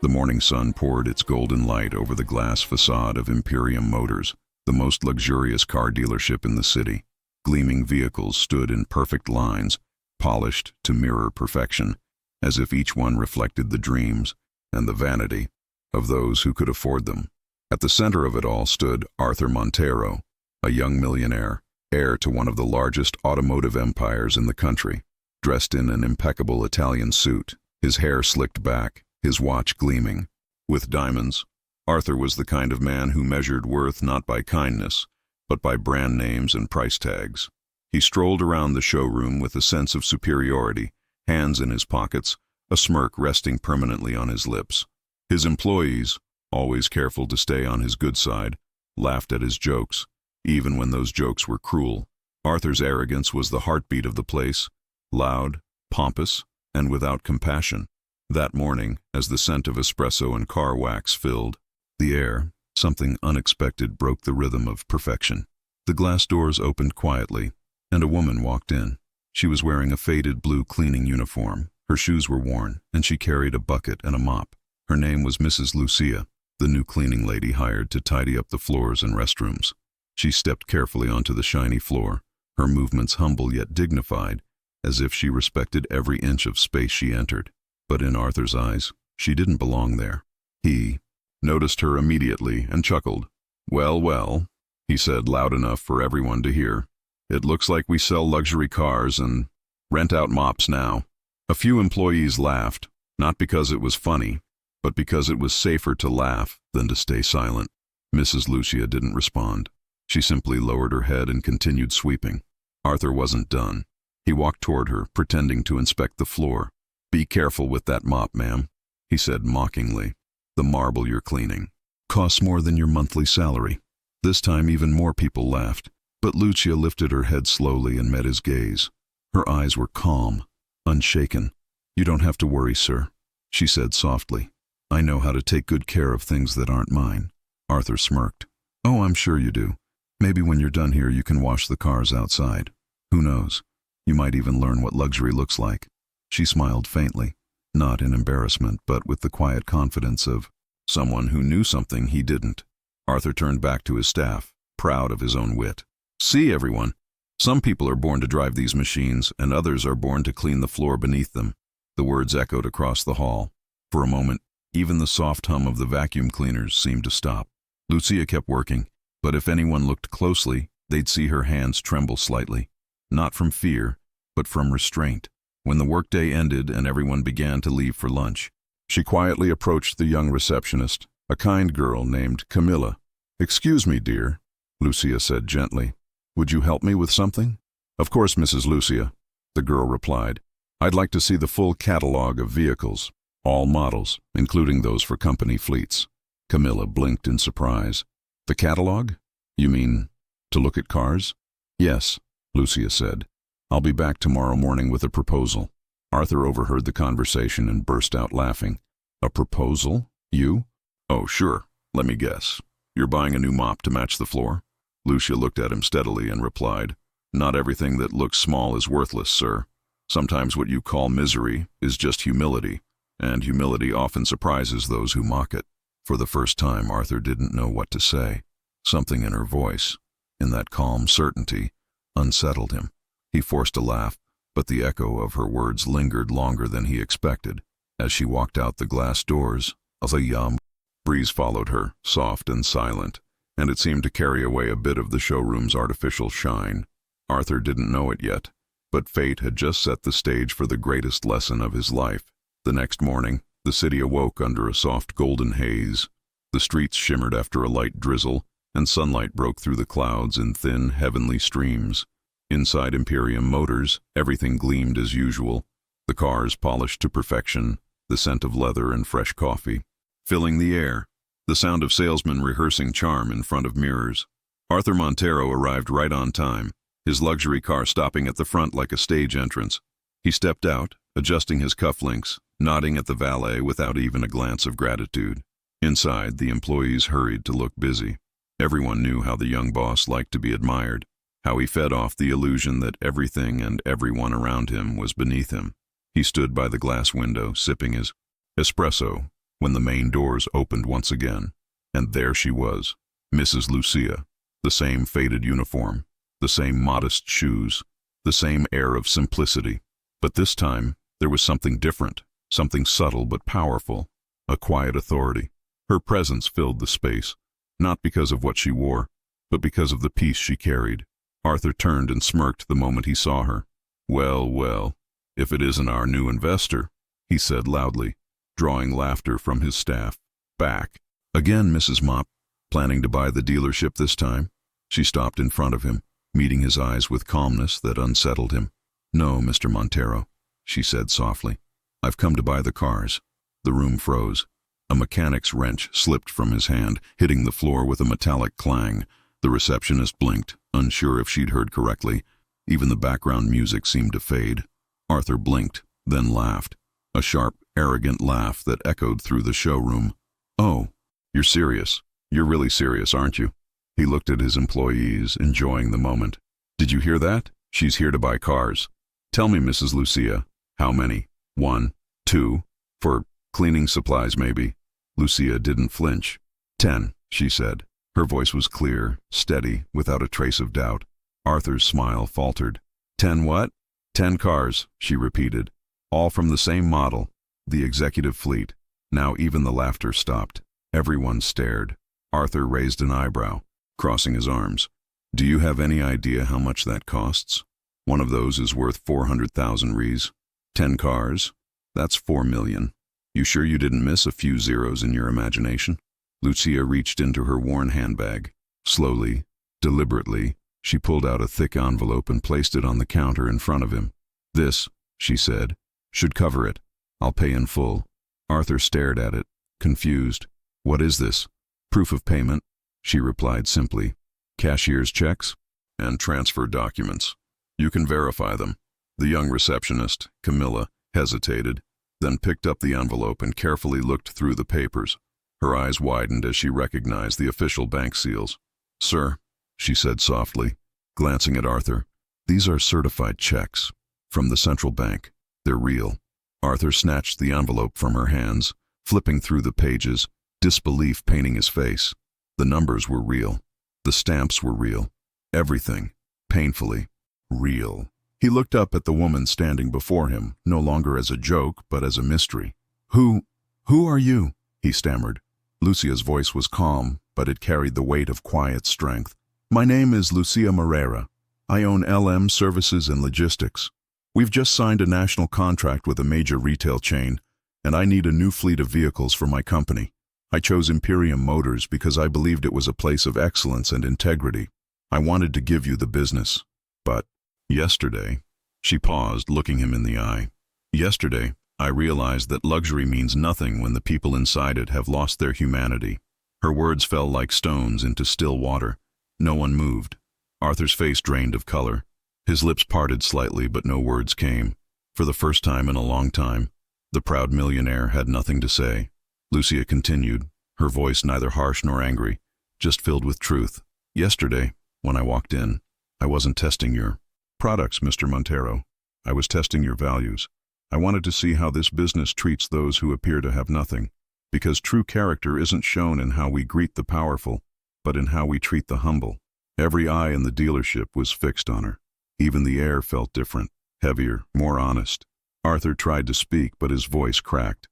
The morning sun poured its golden light over the glass facade of Imperium Motors, the most luxurious car dealership in the city. Gleaming vehicles stood in perfect lines, polished to mirror perfection, as if each one reflected the dreams and the vanity of those who could afford them. At the center of it all stood Arthur Monteiro, a young millionaire, heir to one of the largest automotive empires in the country. Dressed in an impeccable Italian suit, his hair slicked back, his watch gleaming with diamonds, Arthur was the kind of man who measured worth not by kindness, but by brand names and price tags. He strolled around the showroom with a sense of superiority, hands in his pockets, a smirk resting permanently on his lips. His employees, always careful to stay on his good side, laughed at his jokes, even when those jokes were cruel. Arthur's arrogance was the heartbeat of the place, loud, pompous, and without compassion. That morning, as the scent of espresso and car wax filled the air, something unexpected broke the rhythm of perfection. The glass doors opened quietly, and a woman walked in. She was wearing a faded blue cleaning uniform. Her shoes were worn, and she carried a bucket and a mop. Her name was Mrs. Lucia, the new cleaning lady hired to tidy up the floors and restrooms. She stepped carefully onto the shiny floor, her movements humble yet dignified, as if she respected every inch of space she entered. But in Arthur's eyes, she didn't belong there. He noticed her immediately and chuckled. "Well, well," he said loud enough for everyone to hear. "It looks like we sell luxury cars and rent out mops now." A few employees laughed, not because it was funny, but because it was safer to laugh than to stay silent. Mrs. Lucia didn't respond. She simply lowered her head and continued sweeping. Arthur wasn't done. He walked toward her, pretending to inspect the floor. "Be careful with that mop, ma'am," he said mockingly. "The marble you're cleaning costs more than your monthly salary." This time even more people laughed, but Lucia lifted her head slowly and met his gaze. Her eyes were calm, unshaken. "You don't have to worry, sir," she said softly. "I know how to take good care of things that aren't mine." Arthur smirked. "Oh, I'm sure you do. Maybe when you're done here you can wash the cars outside. Who knows? You might even learn what luxury looks like." She smiled faintly, not in embarrassment, but with the quiet confidence of someone who knew something he didn't. Arthur turned back to his staff, proud of his own wit. "See, everyone. Some people are born to drive these machines, and others are born to clean the floor beneath them." The words echoed across the hall. For a moment, even the soft hum of the vacuum cleaners seemed to stop. Lucia kept working, but if anyone looked closely, they'd see her hands tremble slightly, not from fear, but from restraint. When the workday ended and everyone began to leave for lunch, she quietly approached the young receptionist, a kind girl named Camilla. "Excuse me, dear," Lucia said gently. "Would you help me with something?" "Of course, Mrs. Lucia," the girl replied. "I'd like to see the full catalog of vehicles, all models, including those for company fleets." Camilla blinked in surprise. "The catalog? You mean to look at cars?" "Yes," Lucia said. "I'll be back tomorrow morning with a proposal." Arthur overheard the conversation and burst out laughing. "A proposal? You?" "Oh, sure. Let me guess. You're buying a new mop to match the floor?" Lucia looked at him steadily and replied, "Not everything that looks small is worthless, sir. Sometimes what you call misery is just humility, and humility often surprises those who mock it." For the first time, Arthur didn't know what to say. Something in her voice, in that calm certainty, unsettled him. He forced a laugh, but the echo of her words lingered longer than he expected. As she walked out the glass doors, a breeze followed her, soft and silent, and it seemed to carry away a bit of the showroom's artificial shine. Arthur didn't know it yet, but fate had just set the stage for the greatest lesson of his life. The next morning, the city awoke under a soft golden haze. The streets shimmered after a light drizzle, and sunlight broke through the clouds in thin, heavenly streams. Inside Imperium Motors, everything gleamed as usual, the cars polished to perfection, the scent of leather and fresh coffee filling the air, the sound of salesmen rehearsing charm in front of mirrors. Arthur Monteiro arrived right on time, his luxury car stopping at the front like a stage entrance. He stepped out, adjusting his cufflinks, nodding at the valet without even a glance of gratitude. Inside, the employees hurried to look busy. Everyone knew how the young boss liked to be admired, how he fed off the illusion that everything and everyone around him was beneath him. He stood by the glass window, sipping his espresso, when the main doors opened once again. And there she was, Mrs. Lucia, the same faded uniform, the same modest shoes, the same air of simplicity. But this time, there was something different, something subtle but powerful, a quiet authority. Her presence filled the space, not because of what she wore, but because of the peace she carried. Arthur turned and smirked the moment he saw her. "Well, well, if it isn't our new investor," he said loudly, drawing laughter from his staff. "Back again, Mrs. Mop, planning to buy the dealership this time?" She stopped in front of him, meeting his eyes with calmness that unsettled him. "No, Mr. Monteiro," she said softly. "I've come to buy the cars." The room froze. A mechanic's wrench slipped from his hand, hitting the floor with a metallic clang. The receptionist blinked, unsure if she'd heard correctly. Even the background music seemed to fade. Arthur blinked, then laughed. A sharp, arrogant laugh that echoed through the showroom. "Oh, you're serious. You're really serious, aren't you?" He looked at his employees, enjoying the moment. "Did you hear that? She's here to buy cars. Tell me, Mrs. Lucia, how many? 1, 2, for cleaning supplies maybe?" Lucia didn't flinch. 10, she said. Her voice was clear, steady, without a trace of doubt. Arthur's smile faltered. 10 what? 10 cars, she repeated. All from the same model, the executive fleet. Now even the laughter stopped. Everyone stared. Arthur raised an eyebrow, crossing his arms. "Do you have any idea how much that costs? One of those is worth 400,000 Rs. 10 cars? That's 4 million. You sure you didn't miss a few zeros in your imagination?" Lucia reached into her worn handbag. Slowly, deliberately, she pulled out a thick envelope and placed it on the counter in front of him. "This," she said, "should cover it. I'll pay in full." Arthur stared at it, confused. "What is this?" "Proof of payment," she replied simply. "Cashier's checks and transfer documents. You can verify them." The young receptionist, Camilla, hesitated, then picked up the envelope and carefully looked through the papers. Her eyes widened as she recognized the official bank seals. "Sir," she said softly, glancing at Arthur, "these are certified checks from the central bank. They're real." Arthur snatched the envelope from her hands, flipping through the pages, disbelief painting his face. The numbers were real. The stamps were real. Everything, painfully, real. He looked up at the woman standing before him, no longer as a joke, but as a mystery. Who are you?" he stammered. Lucia's voice was calm, but it carried the weight of quiet strength. "My name is Lucia Moreira. I own LM Services and Logistics. We've just signed a national contract with a major retail chain, and I need a new fleet of vehicles for my company. I chose Imperium Motors because I believed it was a place of excellence and integrity. I wanted to give you the business. But yesterday," she paused, looking him in the eye. "Yesterday, I realized that luxury means nothing when the people inside it have lost their humanity." Her words fell like stones into still water. No one moved. Arthur's face drained of color. His lips parted slightly, but no words came. For the first time in a long time, the proud millionaire had nothing to say. Lucia continued, her voice neither harsh nor angry, just filled with truth. "Yesterday, when I walked in, I wasn't testing your products, Mr. Monteiro. I was testing your values. I wanted to see how this business treats those who appear to have nothing, because true character isn't shown in how we greet the powerful, but in how we treat the humble." Every eye in the dealership was fixed on her. Even the air felt different, heavier, more honest. Arthur tried to speak, but his voice cracked.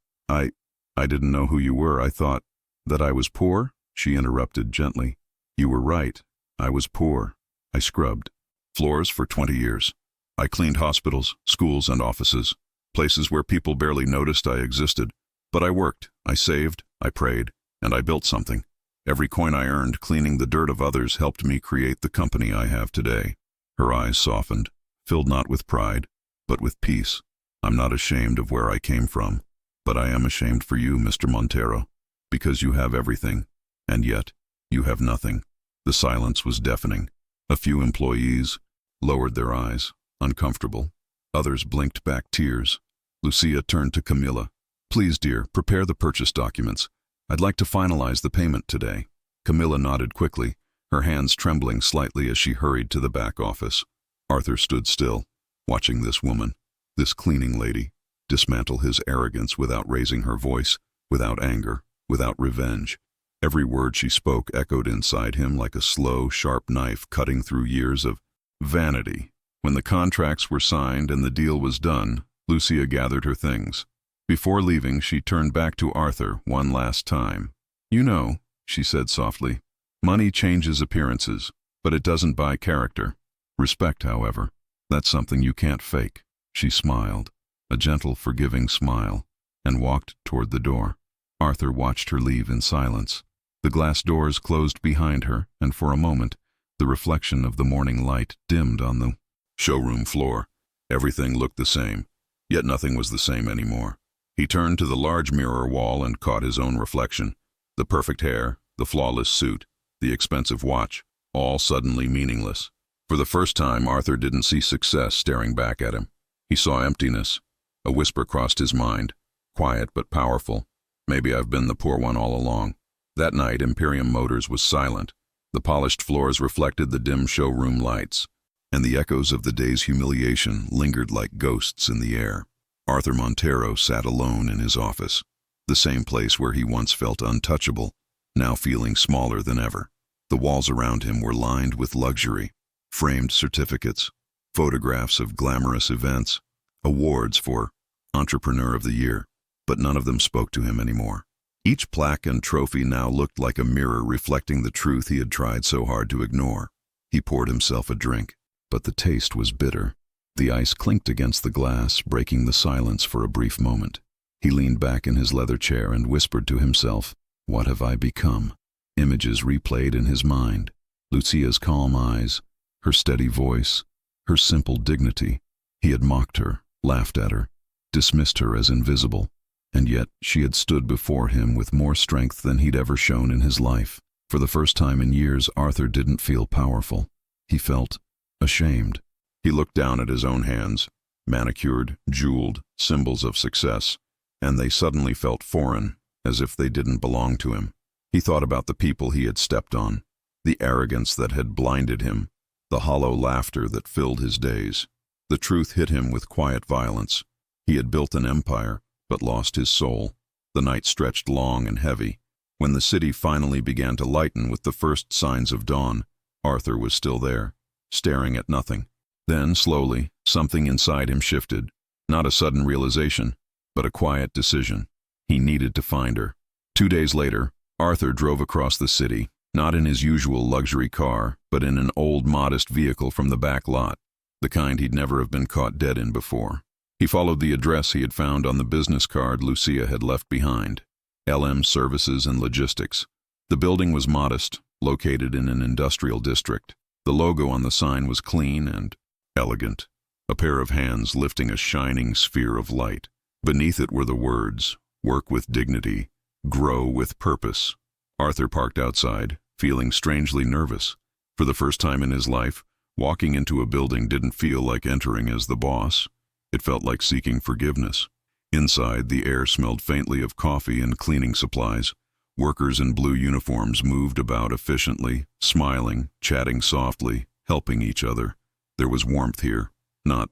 I didn't know who you were. I thought that I was poor," she interrupted gently. "You were right. I was poor. I scrubbed floors for 20 years. I cleaned hospitals, schools, and offices, places where people barely noticed I existed. But I worked, I saved, I prayed, and I built something. Every coin I earned cleaning the dirt of others helped me create the company I have today." Her eyes softened, filled not with pride, but with peace. "I'm not ashamed of where I came from, but I am ashamed for you, Mr. Monteiro, because you have everything, and yet you have nothing." The silence was deafening. A few employees lowered their eyes, uncomfortable. Others blinked back tears. Lucia turned to Camilla. "Please, dear, prepare the purchase documents. I'd like to finalize the payment today." Camilla nodded quickly, her hands trembling slightly as she hurried to the back office. Arthur stood still, watching this woman, this cleaning lady, dismantle his arrogance without raising her voice. without anger, without revenge. Every word she spoke echoed inside him like a slow, sharp knife cutting through years of vanity. When the contracts were signed and the deal was done, Lucia gathered her things. Before leaving, she turned back to Arthur one last time. "You know," she said softly, "money changes appearances, but it doesn't buy character. Respect, however, that's something you can't fake." She smiled, a gentle, forgiving smile, and walked toward the door. Arthur watched her leave in silence. The glass doors closed behind her, and for a moment, the reflection of the morning light dimmed on the showroom floor. Everything looked the same, yet nothing was the same anymore. He turned to the large mirror wall and caught his own reflection. The perfect hair, the flawless suit, the expensive watch, all suddenly meaningless. For the first time, Arthur didn't see success staring back at him. He saw emptiness. A whisper crossed his mind, quiet but powerful. "Maybe I've been the poor one all along." That night, Imperium Motors was silent. The polished floors reflected the dim showroom lights, and the echoes of the day's humiliation lingered like ghosts in the air. Arthur Monteiro sat alone in his office, the same place where he once felt untouchable, now feeling smaller than ever. The walls around him were lined with luxury, framed certificates, photographs of glamorous events, awards for Entrepreneur of the Year, but none of them spoke to him anymore. Each plaque and trophy now looked like a mirror reflecting the truth he had tried so hard to ignore. He poured himself a drink, but the taste was bitter. The ice clinked against the glass, breaking the silence for a brief moment. He leaned back in his leather chair and whispered to himself, "What have I become?" Images replayed in his mind. Lucia's calm eyes, her steady voice, her simple dignity. He had mocked her, laughed at her, dismissed her as invisible, and yet she had stood before him with more strength than he'd ever shown in his life. For the first time in years, Arthur didn't feel powerful. He felt ashamed. He looked down at his own hands, manicured, jeweled, symbols of success, and they suddenly felt foreign, as if they didn't belong to him. He thought about the people he had stepped on, the arrogance that had blinded him, the hollow laughter that filled his days. The truth hit him with quiet violence. He had built an empire, but lost his soul. The night stretched long and heavy. When the city finally began to lighten with the first signs of dawn, Arthur was still there, staring at nothing. Then, slowly, something inside him shifted. Not a sudden realization, but a quiet decision. He needed to find her. 2 days later, Arthur drove across the city, not in his usual luxury car, but in an old, modest vehicle from the back lot, the kind he'd never have been caught dead in before. He followed the address he had found on the business card Lucia had left behind, LM Services and Logistics. The building was modest, located in an industrial district. The logo on the sign was clean and elegant, a pair of hands lifting a shining sphere of light. Beneath it were the words, "Work with dignity, grow with purpose." Arthur parked outside, feeling strangely nervous. For the first time in his life, walking into a building didn't feel like entering as the boss. It felt like seeking forgiveness. Inside, the air smelled faintly of coffee and cleaning supplies. Workers in blue uniforms moved about efficiently, smiling, chatting softly, helping each other. There was warmth here, not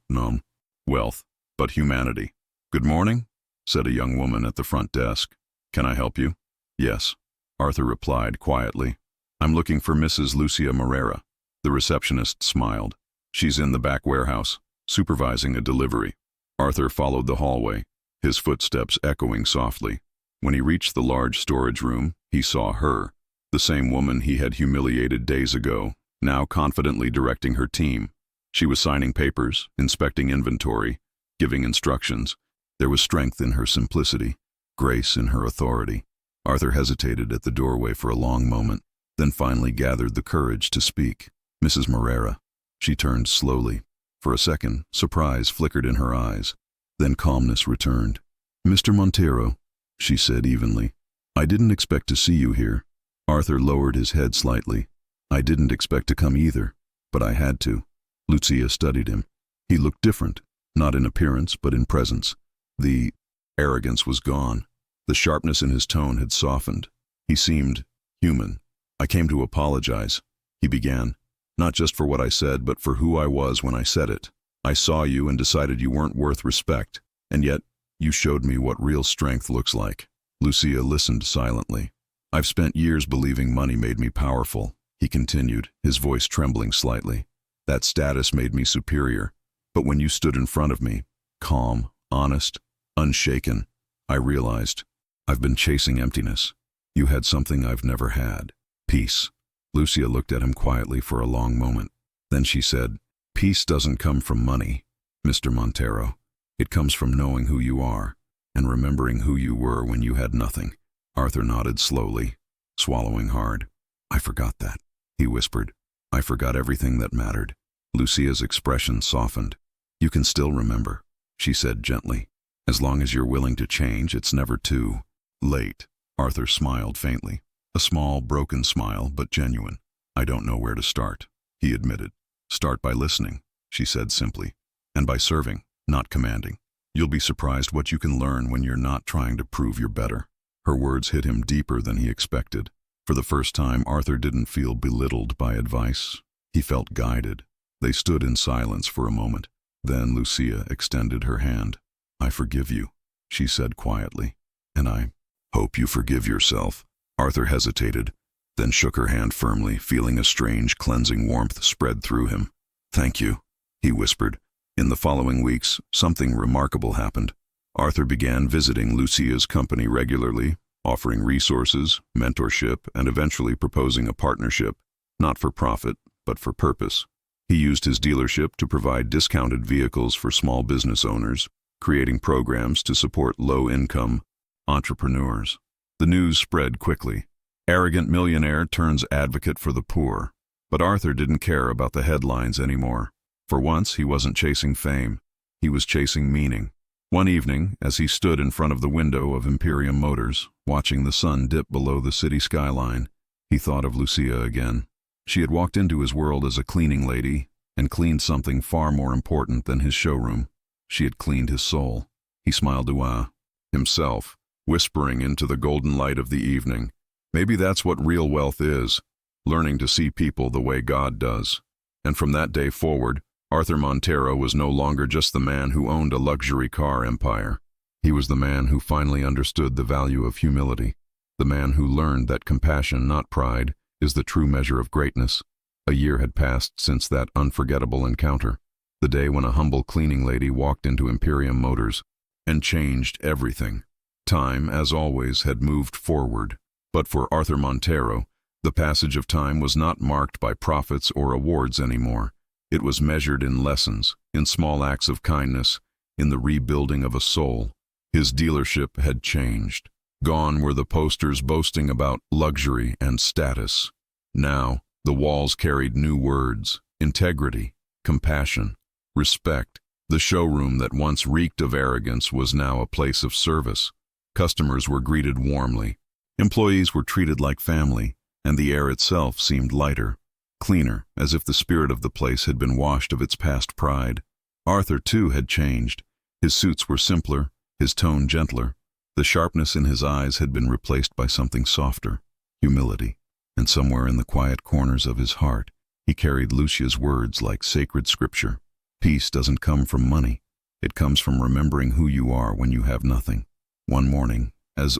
wealth, but humanity. "Good morning," said a young woman at the front desk. "Can I help you?" "Yes," Arthur replied quietly. "I'm looking for Mrs. Lucia Moreira." The receptionist smiled. "She's in the back warehouse, supervising a delivery." Arthur followed the hallway, his footsteps echoing softly. When he reached the large storage room, he saw her, the same woman he had humiliated days ago, now confidently directing her team. She was signing papers, inspecting inventory, giving instructions. There was strength in her simplicity, grace in her authority. Arthur hesitated at the doorway for a long moment, then finally gathered the courage to speak. "Mrs. Moreira." She turned slowly. For a second, surprise flickered in her eyes. Then calmness returned. "Mr. Monteiro," she said evenly. "I didn't expect to see you here." Arthur lowered his head slightly. "I didn't expect to come either, but I had to." Lucia studied him. He looked different, not in appearance but in presence. The arrogance was gone. The sharpness in his tone had softened. He seemed human. "I came to apologize," he began. "Not just for what I said, but for who I was when I said it. I saw you and decided you weren't worth respect, and yet you showed me what real strength looks like." Lucia listened silently. "I've spent years believing money made me powerful," he continued, his voice trembling slightly. "That status made me superior. But when you stood in front of me, calm, honest, unshaken, I realized I've been chasing emptiness. You had something I've never had. Peace." Lucia looked at him quietly for a long moment. Then she said, "Peace doesn't come from money, Mr. Monteiro. It comes from knowing who you are and remembering who you were when you had nothing." Arthur nodded slowly, swallowing hard. "I forgot that," he whispered. "I forgot everything that mattered." Lucia's expression softened. "You can still remember," she said gently. "As long as you're willing to change, it's never too late." Arthur smiled faintly. A small, broken smile, but genuine. "I don't know where to start," he admitted. "Start by listening," she said simply. "And by serving, not commanding. You'll be surprised what you can learn when you're not trying to prove you're better." Her words hit him deeper than he expected. For the first time, Arthur didn't feel belittled by advice. He felt guided. They stood in silence for a moment. Then Lucia extended her hand. "I forgive you," she said quietly. "And I hope you forgive yourself." Arthur hesitated, then shook her hand firmly, feeling a strange, cleansing warmth spread through him. "Thank you," he whispered. In the following weeks, something remarkable happened. Arthur began visiting Lucia's company regularly, offering resources, mentorship, and eventually proposing a partnership, not for profit, but for purpose. He used his dealership to provide discounted vehicles for small business owners, creating programs to support low-income entrepreneurs. The news spread quickly. Arrogant millionaire turns advocate for the poor. But Arthur didn't care about the headlines anymore. For once, he wasn't chasing fame. He was chasing meaning. One evening, as he stood in front of the window of Imperium Motors, watching the sun dip below the city skyline, he thought of Lucia again. She had walked into his world as a cleaning lady and cleaned something far more important than his showroom. She had cleaned his soul. He smiled to himself, whispering into the golden light of the evening, "Maybe that's what real wealth is, learning to see people the way God does." And from that day forward, Arthur Monteiro was no longer just the man who owned a luxury car empire. He was the man who finally understood the value of humility, the man who learned that compassion, not pride, is the true measure of greatness. A year had passed since that unforgettable encounter, the day when a humble cleaning lady walked into Imperium Motors and changed everything. Time, as always, had moved forward. But for Arthur Monteiro, the passage of time was not marked by profits or awards anymore. It was measured in lessons, in small acts of kindness, in the rebuilding of a soul. His dealership had changed. Gone were the posters boasting about luxury and status. Now, the walls carried new words: integrity, compassion, respect. The showroom that once reeked of arrogance was now a place of service. Customers were greeted warmly. Employees were treated like family, and the air itself seemed lighter, cleaner, as if the spirit of the place had been washed of its past pride. Arthur, too, had changed. His suits were simpler, his tone gentler. The sharpness in his eyes had been replaced by something softer, humility. And somewhere in the quiet corners of his heart, he carried Lucia's words like sacred scripture. Peace doesn't come from money. It comes from remembering who you are when you have nothing. One morning, as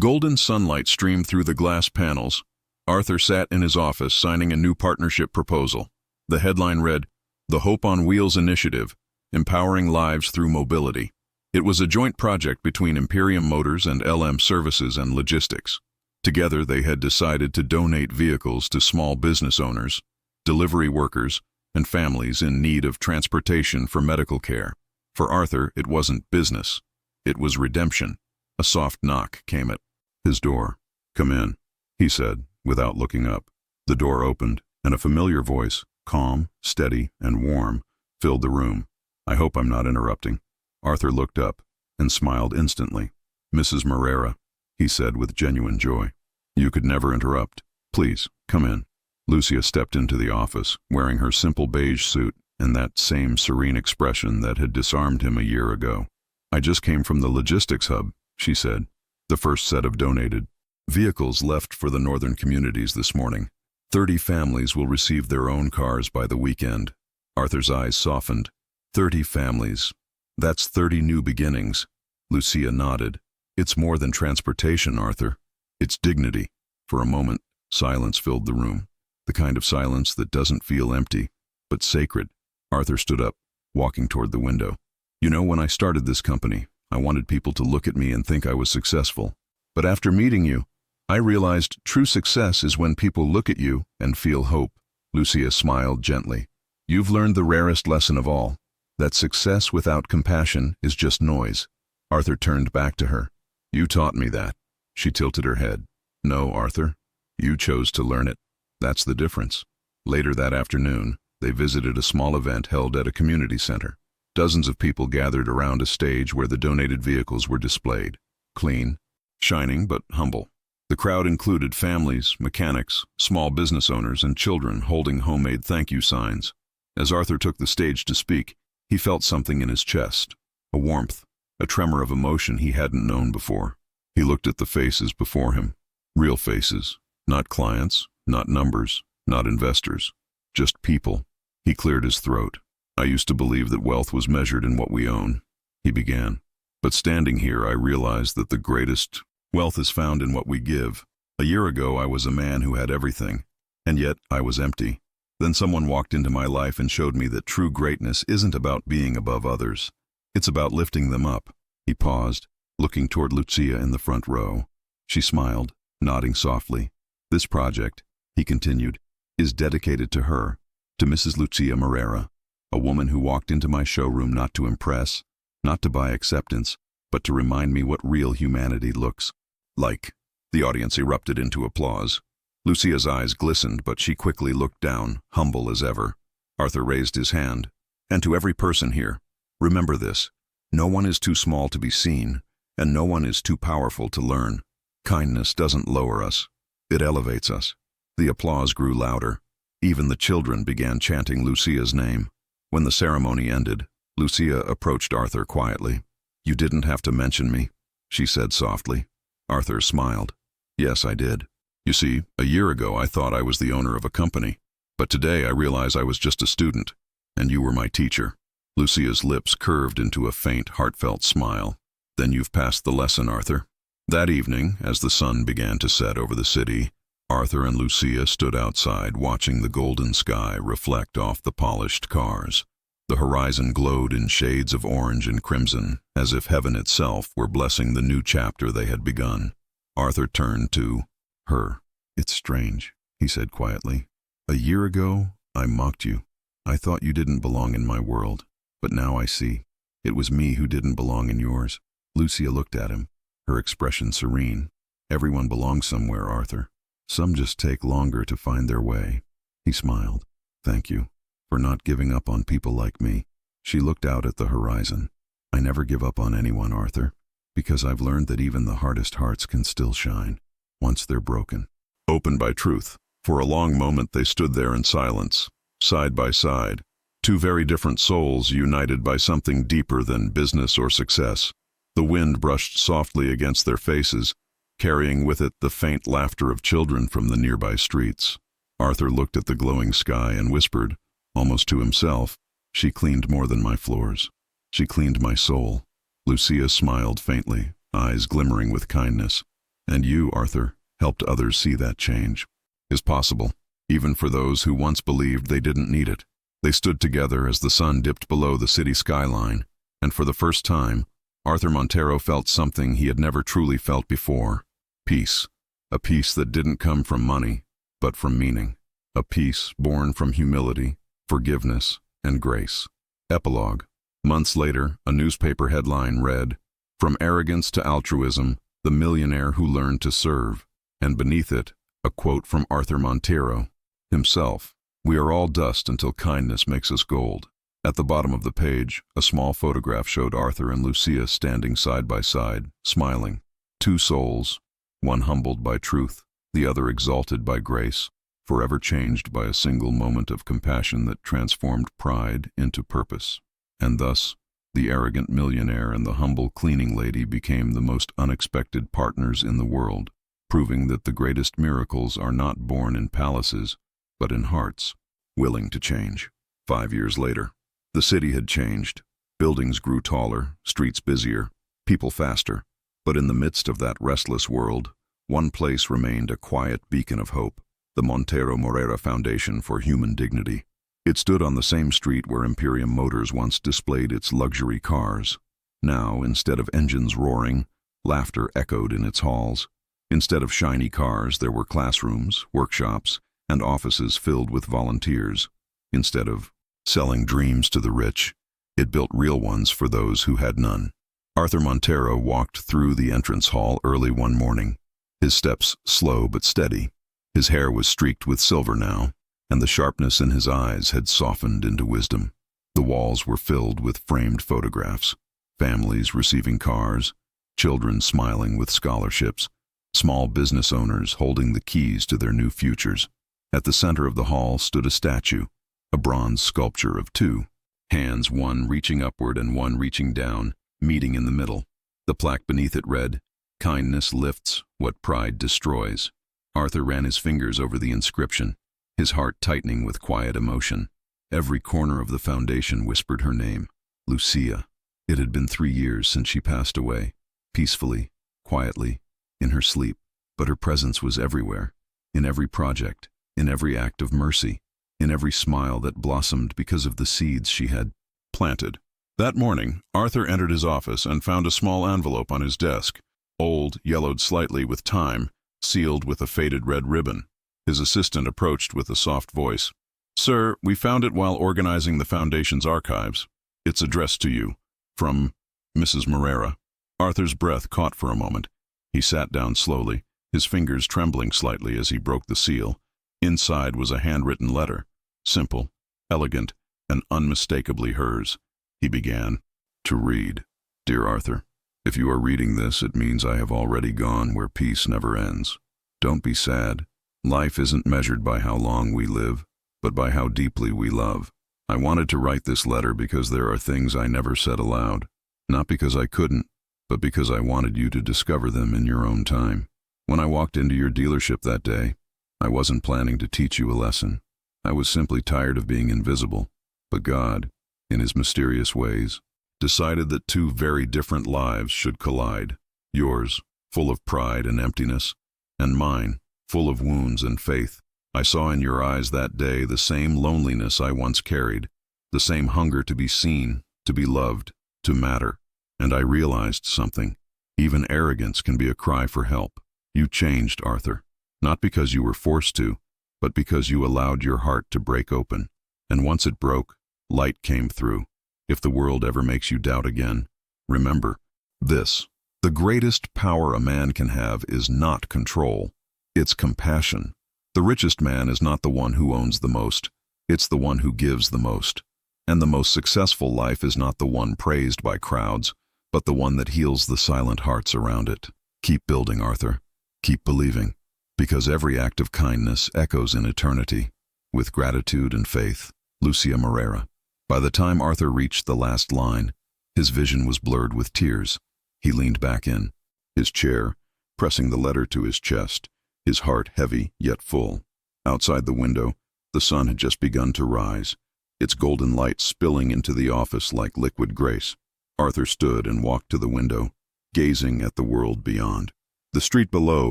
golden sunlight streamed through the glass panels, Arthur sat in his office signing a new partnership proposal. The headline read, "The Hope on Wheels Initiative, Empowering Lives Through Mobility." It was a joint project between Imperium Motors and LM Services and Logistics. Together, they had decided to donate vehicles to small business owners, delivery workers, and families in need of transportation for medical care. For Arthur, it wasn't business. It was redemption. A soft knock came at his door. "Come in," he said, without looking up. The door opened, and a familiar voice, calm, steady, and warm, filled the room. "I hope I'm not interrupting." Arthur looked up and smiled instantly. "Mrs. Moreira," he said with genuine joy. "You could never interrupt. Please, come in." Lucia stepped into the office, wearing her simple beige suit and that same serene expression that had disarmed him a year ago. "I just came from the logistics hub," she said. "The first set of donated vehicles left for the northern communities this morning. 30 families will receive their own cars by the weekend." Arthur's eyes softened. 30 families. That's 30 new beginnings. Lucia nodded. It's more than transportation, Arthur. It's dignity. For a moment, silence filled the room. The kind of silence that doesn't feel empty, but sacred. Arthur stood up, walking toward the window. You know, when I started this company, I wanted people to look at me and think I was successful. But after meeting you, I realized true success is when people look at you and feel hope. Lucia smiled gently. You've learned the rarest lesson of all, that success without compassion is just noise. Arthur turned back to her. You taught me that. She tilted her head. No, Arthur. You chose to learn it. That's the difference. Later that afternoon, they visited a small event held at a community center. Dozens of people gathered around a stage where the donated vehicles were displayed. Clean, shining, but humble. The crowd included families, mechanics, small business owners, and children holding homemade thank you signs. As Arthur took the stage to speak, he felt something in his chest, a warmth, a tremor of emotion he hadn't known before. He looked at the faces before him, real faces, not clients, not numbers, not investors, just people. He cleared his throat. I used to believe that wealth was measured in what we own, he began. But standing here, I realized that the greatest wealth is found in what we give. A year ago, I was a man who had everything, and yet I was empty. Then someone walked into my life and showed me that true greatness isn't about being above others. It's about lifting them up. He paused, looking toward Lucia in the front row. She smiled, nodding softly. This project, he continued, is dedicated to her, to Mrs. Lucia Moreira, a woman who walked into my showroom not to impress, not to buy acceptance, but to remind me what real humanity looks like. The audience erupted into applause. Lucia's eyes glistened, but she quickly looked down, humble as ever. Arthur raised his hand. And to every person here, remember this. No one is too small to be seen, and no one is too powerful to learn. Kindness doesn't lower us. It elevates us. The applause grew louder. Even the children began chanting Lucia's name. When the ceremony ended, Lucia approached Arthur quietly. You didn't have to mention me, she said softly. Arthur smiled. Yes, I did. You see, a year ago I thought I was the owner of a company, but today I realize I was just a student, and you were my teacher. Lucia's lips curved into a faint, heartfelt smile. Then you've passed the lesson, Arthur. That evening, as the sun began to set over the city, Arthur and Lucia stood outside watching the golden sky reflect off the polished cars. The horizon glowed in shades of orange and crimson, as if heaven itself were blessing the new chapter they had begun. Arthur turned to her. It's strange, he said quietly. A year ago, I mocked you. I thought you didn't belong in my world, but now I see. It was me who didn't belong in yours. Lucia looked at him, her expression serene. Everyone belongs somewhere, Arthur. Some just take longer to find their way. He smiled. Thank you for not giving up on people like me. She looked out at the horizon. I never give up on anyone, Arthur, because I've learned that even the hardest hearts can still shine, once they're broken. Opened by truth. For a long moment they stood there in silence, side by side, two very different souls united by something deeper than business or success. The wind brushed softly against their faces, carrying with it the faint laughter of children from the nearby streets. Arthur looked at the glowing sky and whispered, almost to himself, she cleaned more than my floors. She cleaned my soul. Lucia smiled faintly, eyes glimmering with kindness. And you, Arthur, helped others see that change is possible, even for those who once believed they didn't need it. They stood together as the sun dipped below the city skyline, and for the first time, Arthur Monteiro felt something he had never truly felt before. Peace. A peace that didn't come from money, but from meaning. A peace born from humility, forgiveness, and grace. Epilogue. Months later, a newspaper headline read, From Arrogance to Altruism, the Millionaire Who Learned to Serve. And beneath it, a quote from Arthur Monteiro himself. We are all dust until kindness makes us gold. At the bottom of the page, a small photograph showed Arthur and Lucia standing side by side, smiling. Two souls, one humbled by truth, the other exalted by grace, forever changed by a single moment of compassion that transformed pride into purpose. And thus, the arrogant millionaire and the humble cleaning lady became the most unexpected partners in the world, proving that the greatest miracles are not born in palaces, but in hearts, willing to change. 5 years later, the city had changed. Buildings grew taller, streets busier, people faster. But in the midst of that restless world, one place remained a quiet beacon of hope, the Moreira Foundation for Human Dignity. It stood on the same street where Imperium Motors once displayed its luxury cars. Now, instead of engines roaring, laughter echoed in its halls. Instead of shiny cars, there were classrooms, workshops, and offices filled with volunteers. Instead of selling dreams to the rich, it built real ones for those who had none. Arthur Monteiro walked through the entrance hall early one morning, his steps slow but steady. His hair was streaked with silver now, and the sharpness in his eyes had softened into wisdom. The walls were filled with framed photographs, families receiving cars, children smiling with scholarships, small business owners holding the keys to their new futures. At the center of the hall stood a statue, a bronze sculpture of two, hands one reaching upward and one reaching down, meeting in the middle. The plaque beneath it read, "Kindness lifts what pride destroys." Arthur ran his fingers over the inscription, his heart tightening with quiet emotion. Every corner of the foundation whispered her name, Lucia. It had been 3 years since she passed away, peacefully, quietly, in her sleep, but her presence was everywhere, in every project, in every act of mercy, in every smile that blossomed because of the seeds she had planted. That morning, Arthur entered his office and found a small envelope on his desk, old, yellowed slightly with time, sealed with a faded red ribbon. His assistant approached with a soft voice. "Sir, we found it while organizing the Foundation's archives. It's addressed to you. From Mrs. Moreira." Arthur's breath caught for a moment. He sat down slowly, his fingers trembling slightly as he broke the seal. Inside was a handwritten letter, simple, elegant, and unmistakably hers. He began to read. "Dear Arthur, if you are reading this, it means I have already gone where peace never ends. Don't be sad. Life isn't measured by how long we live, but by how deeply we love. I wanted to write this letter because there are things I never said aloud, not because I couldn't, but because I wanted you to discover them in your own time. When I walked into your dealership that day, I wasn't planning to teach you a lesson. I was simply tired of being invisible. But God, in his mysterious ways, decided that two very different lives should collide. Yours, full of pride and emptiness, and mine, full of wounds and faith. I saw in your eyes that day the same loneliness I once carried, the same hunger to be seen, to be loved, to matter. And I realized something. Even arrogance can be a cry for help. You changed, Arthur, not because you were forced to, but because you allowed your heart to break open. And once it broke, light came through. If the world ever makes you doubt again, remember this. The greatest power a man can have is not control. It's compassion. The richest man is not the one who owns the most. It's the one who gives the most. And the most successful life is not the one praised by crowds, but the one that heals the silent hearts around it. Keep building, Arthur. Keep believing. Because every act of kindness echoes in eternity. With gratitude and faith, Lucia Moreira. By the time Arthur reached the last line, his vision was blurred with tears. He leaned back in his chair, pressing the letter to his chest, his heart heavy yet full. Outside the window, the sun had just begun to rise, its golden light spilling into the office like liquid grace. Arthur stood and walked to the window, gazing at the world beyond. The street below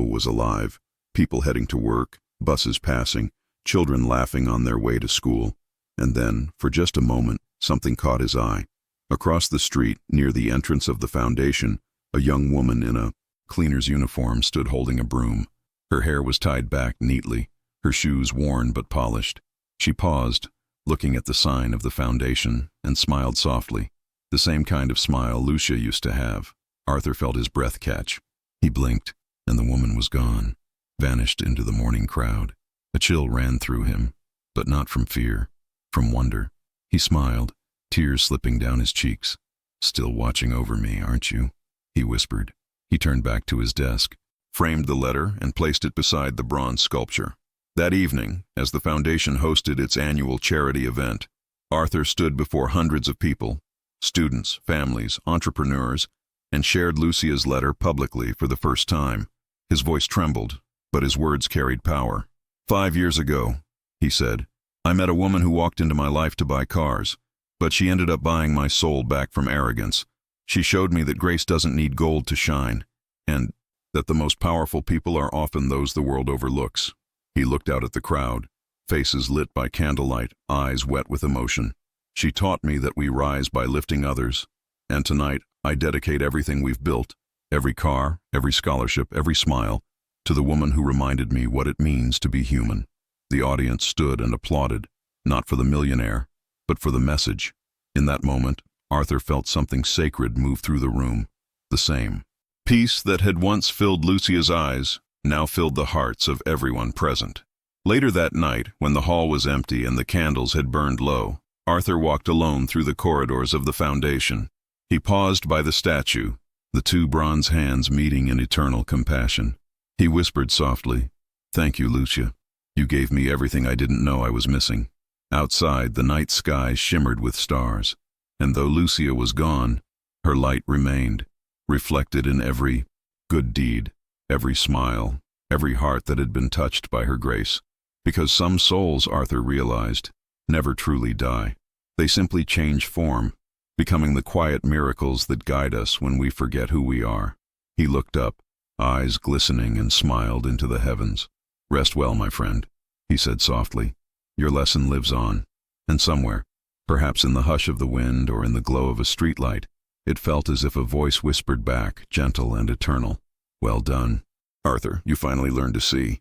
was alive, people heading to work, buses passing, children laughing on their way to school. And then, for just a moment, something caught his eye. Across the street, near the entrance of the foundation, a young woman in a cleaner's uniform stood holding a broom. Her hair was tied back neatly, her shoes worn but polished. She paused, looking at the sign of the foundation, and smiled softly. The same kind of smile Lucia used to have. Arthur felt his breath catch. He blinked, and the woman was gone, vanished into the morning crowd. A chill ran through him, but not from fear, from wonder. He smiled, tears slipping down his cheeks. "Still watching over me, aren't you?" he whispered. He turned back to his desk, framed the letter, and placed it beside the bronze sculpture. That evening, as the foundation hosted its annual charity event, Arthur stood before hundreds of people, students, families, entrepreneurs, and shared Lucia's letter publicly for the first time. His voice trembled, but his words carried power. "5 years ago," he said, "I met a woman who walked into my life to buy cars, but she ended up buying my soul back from arrogance. She showed me that grace doesn't need gold to shine. and that the most powerful people are often those the world overlooks. He looked out at the crowd, faces lit by candlelight, eyes wet with emotion. She taught me that we rise by lifting others, and tonight I dedicate everything we've built, every car, every scholarship, every smile, to the woman who reminded me what it means to be human. The audience stood and applauded, not for the millionaire, but for the message. In that moment, Arthur felt something sacred move through the room. The same peace that had once filled Lucia's eyes now filled the hearts of everyone present. Later that night, when the hall was empty and the candles had burned low, Arthur walked alone through the corridors of the foundation. He paused by the statue, the two bronze hands meeting in eternal compassion. He whispered softly, "Thank you, Lucia. You gave me everything I didn't know I was missing." Outside, the night sky shimmered with stars, and though Lucia was gone, her light remained, reflected in every good deed, every smile, every heart that had been touched by her grace. Because some souls, Arthur realized, never truly die. They simply change form, becoming the quiet miracles that guide us when we forget who we are. He looked up, eyes glistening, and smiled into the heavens. "Rest well, my friend," he said softly. "Your lesson lives on." And somewhere, perhaps in the hush of the wind or in the glow of a streetlight, it felt as if a voice whispered back, gentle and eternal, "Well done, Arthur, you finally learned to see."